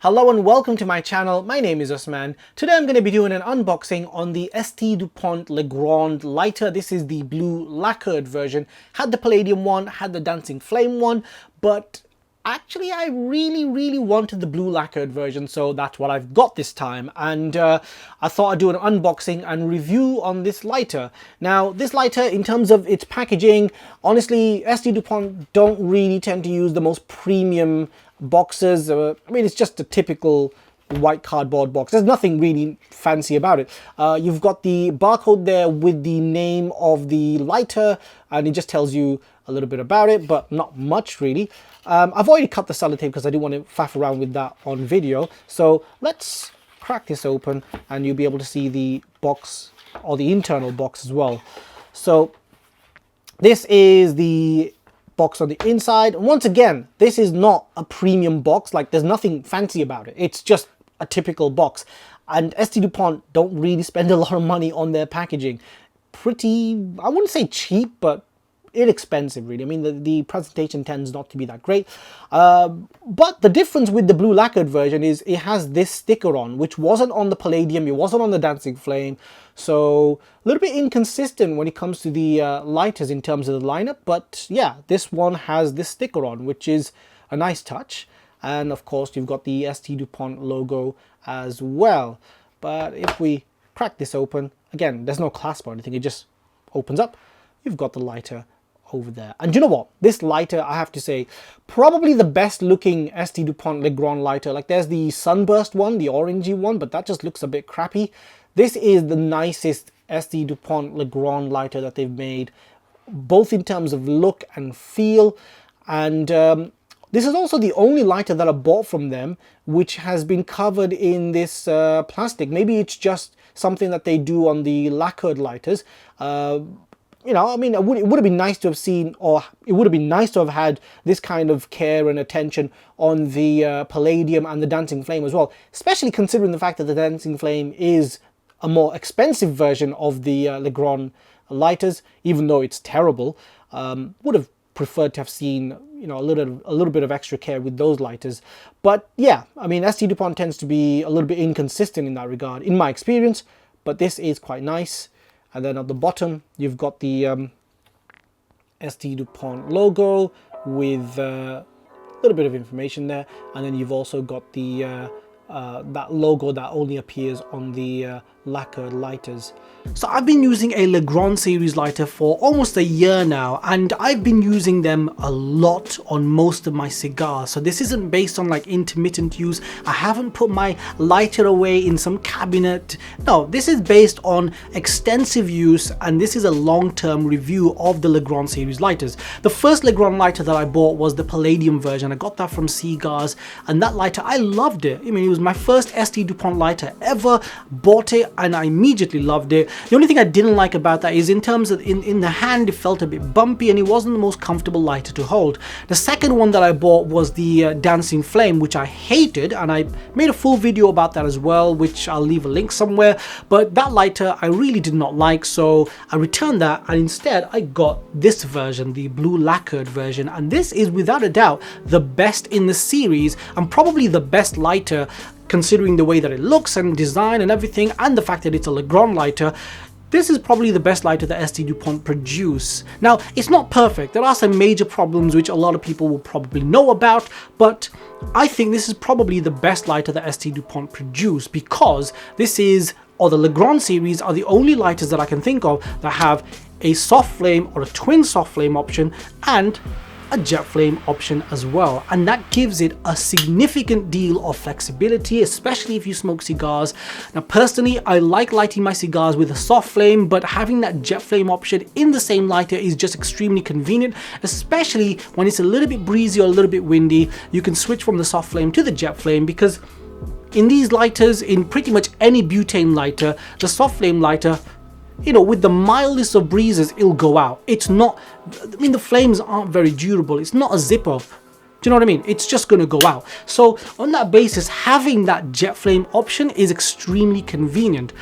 Hello and welcome to my channel. My name is Usman. Today I'm going to be doing an unboxing on the ST Dupont Le Grand Lighter. This is the blue lacquered version. Had the palladium one, had the dancing flame one, but actually I really wanted the blue lacquered version, so that's what I've got this time. And I thought I'd do an unboxing and review on this lighter. Now this lighter, in terms of its packaging, honestly ST Dupont don't really tend to use the most premium boxes. I mean, it's just a typical white cardboard box. There's nothing really fancy about it. You've got the barcode there with the name of the lighter, and it just tells you a little bit about it, but not much really. I've already cut the sellotape because I didn't want to faff around with that on video. So let's crack this open and you'll be able to see the box, or the internal box as well. So this is the box on the inside. And once again, this is not a premium box. Like, there's nothing fancy about it. It's just a typical box. And ST Dupont don't really spend a lot of money on their packaging. Pretty, I wouldn't say cheap, but inexpensive really. I mean, the presentation tends not to be that great. But the difference with the blue lacquered version is it has this sticker on, which wasn't on the palladium, it wasn't on the dancing flame. So a little bit inconsistent when it comes to the lighters in terms of the lineup. But yeah, this one has this sticker on, which is a nice touch. And of course, you've got the ST Dupont logo as well. But if we crack this open, again, there's no clasp or anything, it just opens up. You've got the lighter over there. And you know what? This lighter, I have to say, probably the best looking ST Dupont Le Grand Lighter. Like, there's the Sunburst one, the orangey one, but that just looks a bit crappy. This is the nicest ST Dupont Le Grand Lighter that they've made, both in terms of look and feel. And this is also the only lighter that I bought from them which has been covered in this plastic. Maybe it's just something that they do on the lacquered lighters. You know, I mean, it would have been nice to have seen, or it would have been nice to have had this kind of care and attention on the palladium and the dancing flame as well, especially considering the fact that the dancing flame is a more expensive version of the Le Grand lighters, even though it's terrible. Would have preferred to have seen, you know, a little bit of extra care with those lighters. But yeah, I mean, ST Dupont tends to be a little bit inconsistent in that regard, in my experience, but this is quite nice. And then at the bottom, you've got the ST Dupont logo with a little bit of information there. And then you've also got the that logo that only appears on the lacquered lighters. So I've been using a Le Grand series lighter for almost a year now, and I've been using them a lot on most of my cigars. So this isn't based on like intermittent use. I haven't put my lighter away in some cabinet. No, this is based on extensive use, and this is a long-term review of the Le Grand series lighters. The first Le Grand lighter that I bought was the palladium version. I got that from Cigars, and that lighter, I loved it. I mean, it was my first ST Dupont lighter ever. Bought it and I immediately loved it. The only thing I didn't like about that is in terms of in the hand, it felt a bit bumpy and it wasn't the most comfortable lighter to hold. The second one that I bought was the dancing flame, which I hated, and I made a full video about that as well, which I'll leave a link somewhere. But that lighter I really did not like, so I returned that, and instead I got this version, the blue lacquered version, and this is without a doubt the best in the series, and probably the best lighter considering the way that it looks and design and everything, and the fact that it's a Le Grand lighter. This is probably the best lighter that ST Dupont produce. Now, it's not perfect. There are some major problems which a lot of people will probably know about, but I think this is probably the best lighter that ST Dupont produce, because this is, or the Le Grand series are the only lighters that I can think of that have a soft flame or a twin soft flame option and a jet flame option as well, and that gives it a significant deal of flexibility, especially if you smoke cigars. Now personally, I like lighting my cigars with a soft flame, but having that jet flame option in the same lighter is just extremely convenient, especially when it's a little bit breezy or a little bit windy. You can switch from the soft flame to the jet flame, because in these lighters, in pretty much any butane lighter, the soft flame lighter, you know, with the mildest of breezes, it'll go out. It's not, I mean, the flames aren't very durable. It's not a zip up. Do you know what I mean? It's just going to go out. So on that basis, having that jet flame option is extremely convenient.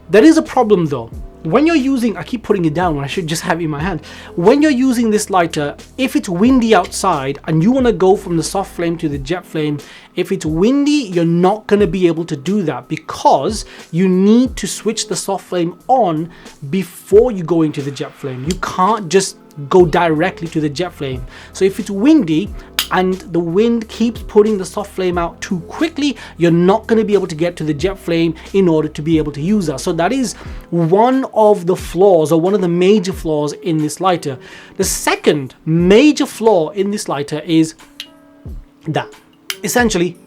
There is a problem though. when you're using, I keep putting it down when I should just have it in my hand. When you're using this lighter, if it's windy outside and you want to go from the soft flame to the jet flame, if it's windy, you're not going to be able to do that, because you need to switch the soft flame on before you go into the jet flame. You can't just go directly to the jet flame. So if it's windy and the wind keeps putting the soft flame out too quickly, you're not going to be able to get to the jet flame in order to be able to use that. So that is one of the flaws, or one of the major flaws in this lighter. The second major flaw in this lighter is that essentially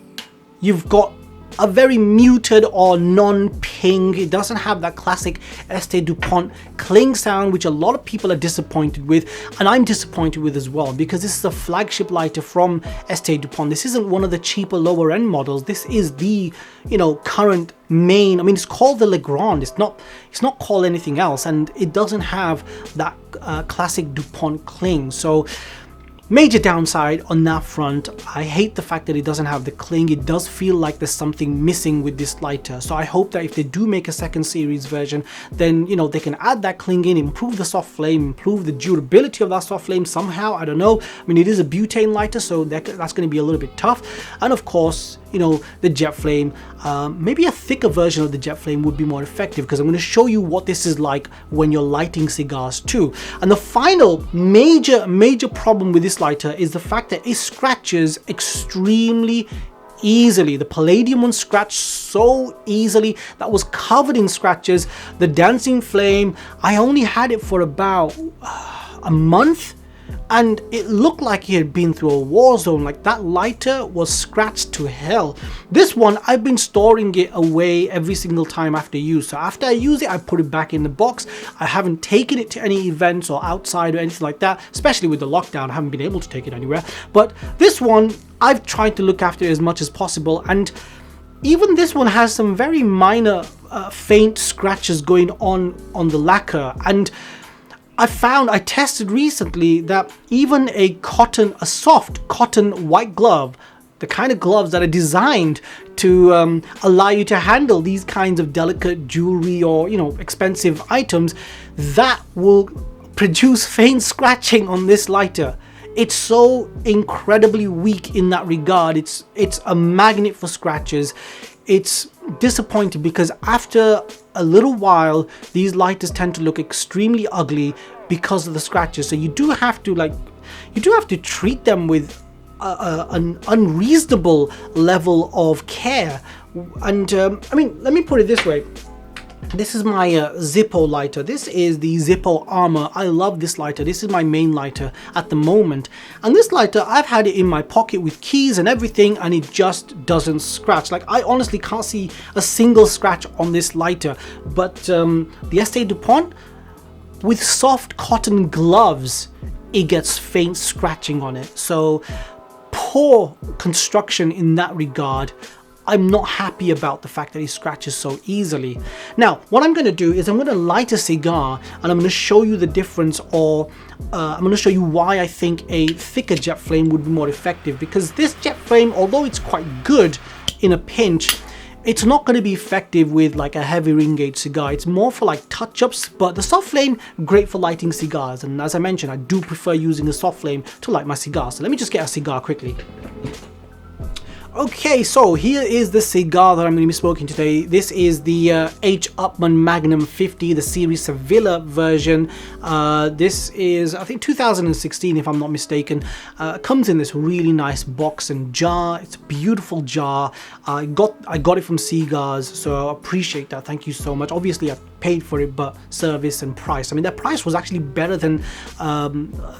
you've got a very muted or non-ping. It doesn't have that classic Estee Dupont cling sound, which a lot of people are disappointed with, and I'm disappointed with as well, because this is a flagship lighter from Estee Dupont. This isn't one of the cheaper lower end models. This is the, you know, current main. I mean, it's called the Le Grand. It's not called anything else, and it doesn't have that classic Dupont cling. So major downside on that front. I hate the fact that it doesn't have the cling. It does feel like there's something missing with this lighter. So I hope that if they do make a second series version, then, you know, they can add that cling in, improve the soft flame, improve the durability of that soft flame somehow. I don't know. I mean, it is a butane lighter, so that's going to be a little bit tough. And of course, you know, the jet flame, maybe a thicker version of the jet flame would be more effective, because I'm going to show you what this is like when you're lighting cigars too. And the final major problem with this lighter is the fact that it scratches extremely easily. The Palladium one scratched so easily, that was covered in scratches. The Dancing Flame, I only had it for about a month, and it looked like it had been through a war zone. Like, that lighter was scratched to hell. This one, I've been storing it away every single time after use. So after I use it, I put it back in the box. I haven't taken it to any events or outside or anything like that, especially with the lockdown. I haven't been able to take it anywhere. But this one, I've tried to look after it as much as possible, and even this one has some very minor faint scratches going on the lacquer. And I tested recently that even a soft cotton white glove, the kind of gloves that are designed to allow you to handle these kinds of delicate jewelry or, you know, expensive items, that will produce faint scratching on this lighter. It's so incredibly weak in that regard. It's a magnet for scratches. It's disappointing because after a little while, these lighters tend to look extremely ugly because of the scratches. So you do have to treat them with an unreasonable level of care. And I mean, let me put it this way. This is my Zippo lighter. This is the Zippo Armor. I love this lighter. This is my main lighter at the moment. And this lighter, I've had it in my pocket with keys and everything, and it just doesn't scratch. Like, I honestly can't see a single scratch on this lighter. But the Estee Dupont, with soft cotton gloves, it gets faint scratching on it. So poor construction in that regard. I'm not happy about the fact that it scratches so easily. Now, what I'm going to do is I'm going to light a cigar, and I'm going to show you the difference, or I'm going to show you why I think a thicker jet flame would be more effective. Because this jet flame, although it's quite good in a pinch, it's not going to be effective with like a heavy ring gauge cigar. It's more for like touch-ups, but the soft flame, great for lighting cigars. And as I mentioned, I do prefer using a soft flame to light my cigar. So let me just get a cigar quickly. Okay, so here is the cigar that I'm going to be smoking today. This is the H. Upmann Magnum 50, the Series Sevilla version. This is, I think, 2016, if I'm not mistaken. Comes in this really nice box and jar. It's a beautiful jar. I got it from Cigars, so I appreciate that. Thank you so much. Obviously, I paid for it, but service and price, I mean, that price was actually better than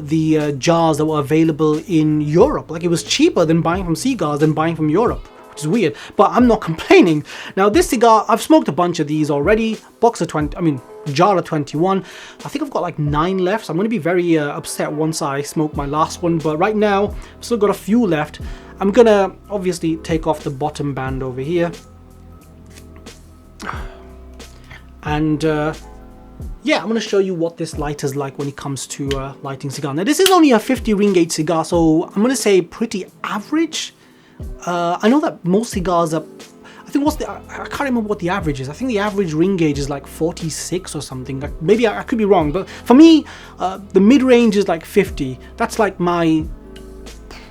the jars that were available in Europe. Like, it was cheaper than buying from Cigars than buying from Europe, which is weird, but I'm not complaining. Now, this cigar, I've smoked a bunch of these already. Jar of 21. I think I've got like 9 left, so I'm going to be very upset once I smoke my last one. But right now, I've still got a few left. I'm gonna obviously take off the bottom band over here. And yeah, I'm going to show you what this lighter's like when it comes to lighting cigar. Now, this is only a 50 ring gauge cigar, so I'm going to say pretty average. I know that most cigars are I think I can't remember what the average is. I think the average ring gauge is like 46 or something. Like, maybe I could be wrong, but for me, the mid-range is like 50. That's like my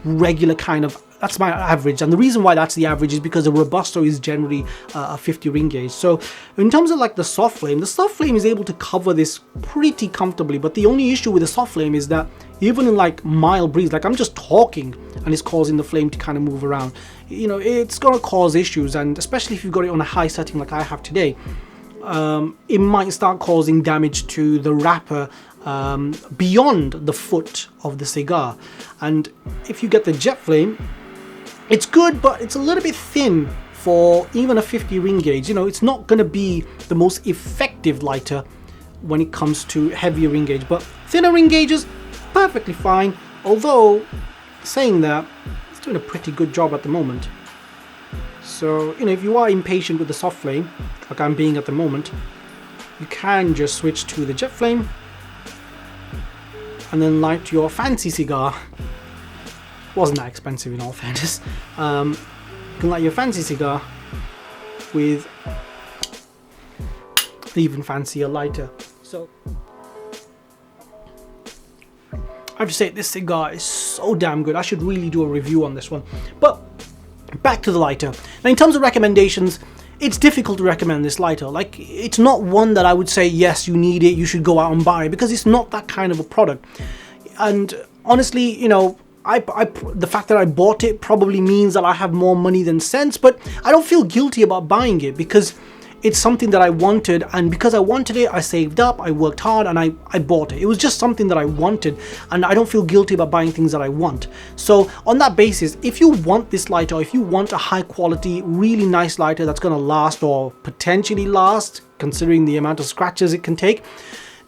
regular kind of, that's my average. And the reason why that's the average is because the Robusto is generally a 50 ring gauge. So in terms of like the soft flame is able to cover this pretty comfortably. But the only issue with the soft flame is that even in like mild breeze, like I'm just talking and it's causing the flame to kind of move around, you know, it's going to cause issues. And especially if you've got it on a high setting like I have today, it might start causing damage to the wrapper beyond the foot of the cigar. And if you get the jet flame, it's good, but it's a little bit thin for even a 50 ring gauge. You know, it's not going to be the most effective lighter when it comes to heavier ring gauge, but thinner ring gauges, perfectly fine. Although, saying that, it's doing a pretty good job at the moment. So, you know, if you are impatient with the soft flame, like I'm being at the moment, you can just switch to the jet flame and then light your fancy cigar. Wasn't that expensive in all fairness. You can light your fancy cigar with an even fancier lighter. So I have to say, this cigar is so damn good. I should really do a review on this one. But back to the lighter. Now, in terms of recommendations, it's difficult to recommend this lighter. Like, it's not one that I would say, yes, you need it, you should go out and buy it, because it's not that kind of a product. And honestly, you know, the fact that I bought it probably means that I have more money than sense, but I don't feel guilty about buying it because it's something that I wanted, and because I wanted it, I saved up, I worked hard, and I bought it. It was just something that I wanted, and I don't feel guilty about buying things that I want. So on that basis, if you want this lighter, or if you want a high quality, really nice lighter that's going to last, or potentially last, considering the amount of scratches it can take,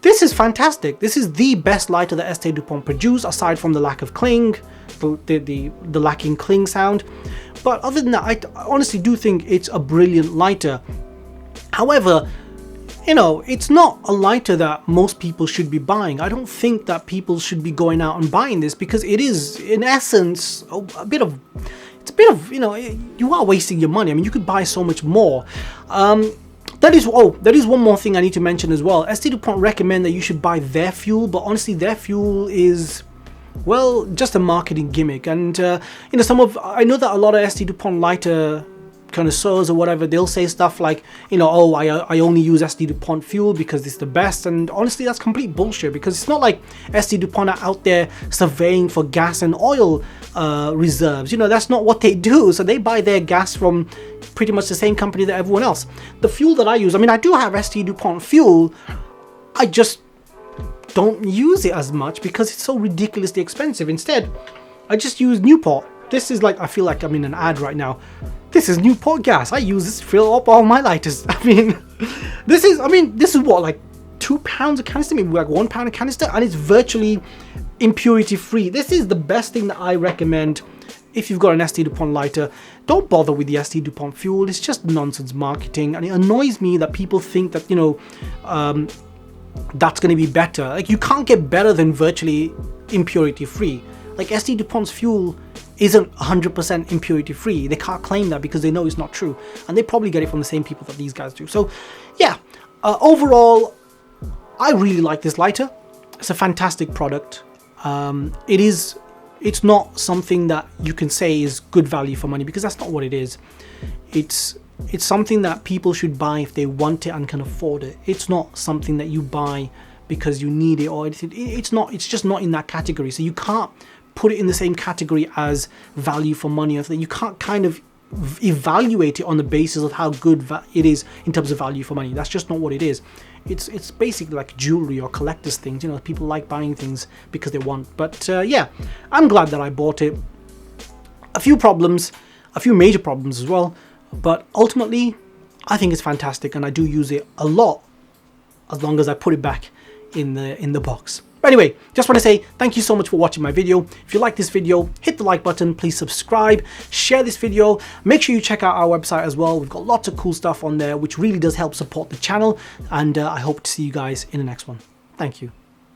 this is fantastic. This is the best lighter that Estee Dupont produced, aside from the lack of cling, the lacking cling sound. But other than that, I honestly do think it's a brilliant lighter. However, you know, it's not a lighter that most people should be buying. I don't think that people should be going out and buying this, because it is, in essence, a bit of, you know, you are wasting your money. I mean, you could buy so much more. That is one more thing I need to mention as well. Estee Dupont recommend that you should buy their fuel, but honestly, their fuel is, well, just a marketing gimmick. And you know, I know that a lot of Estee Dupont lighter connoisseurs or whatever, they'll say stuff like, you know, oh, I only use Estee Dupont fuel because it's the best. And honestly, that's complete bullshit, because it's not like Estee Dupont are out there surveying for gas and oil reserves. You know, that's not what they do. So they buy their gas from pretty much the same company that everyone else. The fuel that I use, I mean, I do have Estee Dupont fuel, I just don't use it as much because it's so ridiculously expensive. Instead, I just use Newport. This is like, I feel like I'm in an ad right now. This is Newport gas. I use this to fill up all my lighters. I mean, this is what, like £2 a canister, maybe like £1 a canister, and it's virtually impurity free. This is the best thing that I recommend. If you've got an Estee Dupont lighter, don't bother with the Estee Dupont fuel. It's just nonsense marketing, and it annoys me that people think that, you know, that's going to be better. Like, you can't get better than virtually impurity free. Like, Estee Dupont's fuel isn't 100% impurity free. They can't claim that because they know it's not true, and they probably get it from the same people that these guys do. So yeah, overall, I really like this lighter. It's a fantastic product. It's not something that you can say is good value for money, because that's not what it is. It's something that people should buy if they want it and can afford it. It's not something that you buy because you need it, or it's just not in that category. So you can't put it in the same category as value for money. You can't kind of evaluate it on the basis of how good it is in terms of value for money. That's just not what it is. It's basically like jewelry or collector's things. You know, people like buying things because they want. But yeah, I'm glad that I bought it. A few major problems as well, but ultimately I think it's fantastic, and I do use it a lot, as long as I put it back in the box. But anyway, just want to say thank you so much for watching my video. If you like this video, hit the like button, please subscribe, share this video. Make sure you check out our website as well. We've got lots of cool stuff on there, which really does help support the channel, and I hope to see you guys in the next one. Thank you.